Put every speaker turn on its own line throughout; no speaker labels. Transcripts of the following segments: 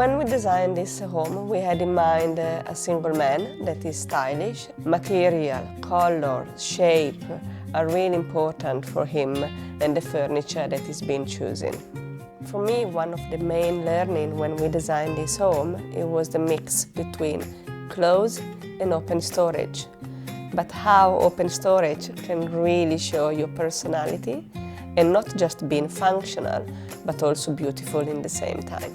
When we designed this home, we had in mind a single man that is stylish. Material, color, shape are really important for him and the furniture that he's been choosing. For me, one of the main learning when we designed this home, it was the mix between closed and open storage. But how open storage can really show your personality and not just being functional, but also beautiful in the same time.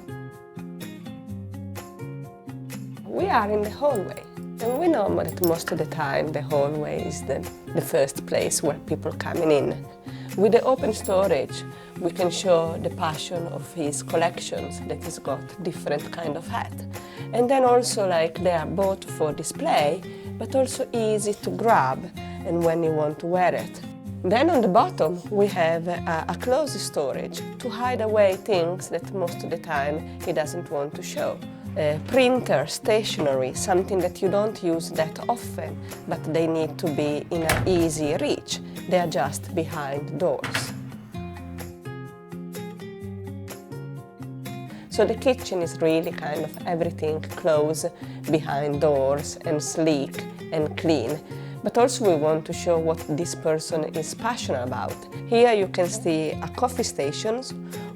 We are in the hallway, and we know that most of the time the hallway is the first place where people coming in. With the open storage, we can show the passion of his collections, that he's got different kind of hat. And then also they are both for display, but also easy to grab and when you want to wear it. Then on the bottom we have a closed storage to hide away things that most of the time he doesn't want to show. Printer, stationery, something that you don't use that often, but they need to be in an easy reach. They are just behind doors. So the kitchen is really kind of everything close behind doors and sleek and clean. But also we want to show what this person is passionate about. Here you can see a coffee station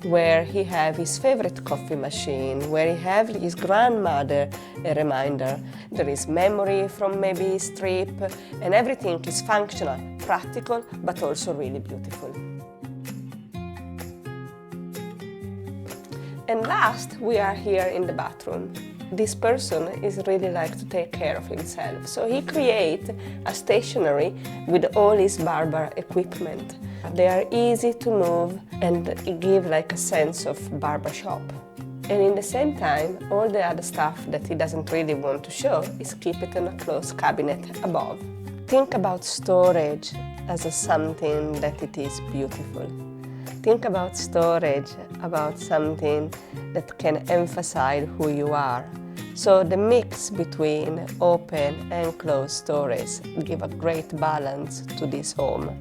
where he have his favorite coffee machine, where he have his grandmother a reminder. There is memory from maybe his trip, and everything is functional, practical, but also really beautiful. And last, we are here in the bathroom. This person is really like to take care of himself, so he create a stationery with all his barber equipment. They are easy to move and give like a sense of barber shop. And in the same time, all the other stuff that he doesn't really want to show is keep it in a closed cabinet above. Think about storage as something that it is beautiful. Think about storage, about something that can emphasize who you are. So the mix between open and closed storage give a great balance to this home.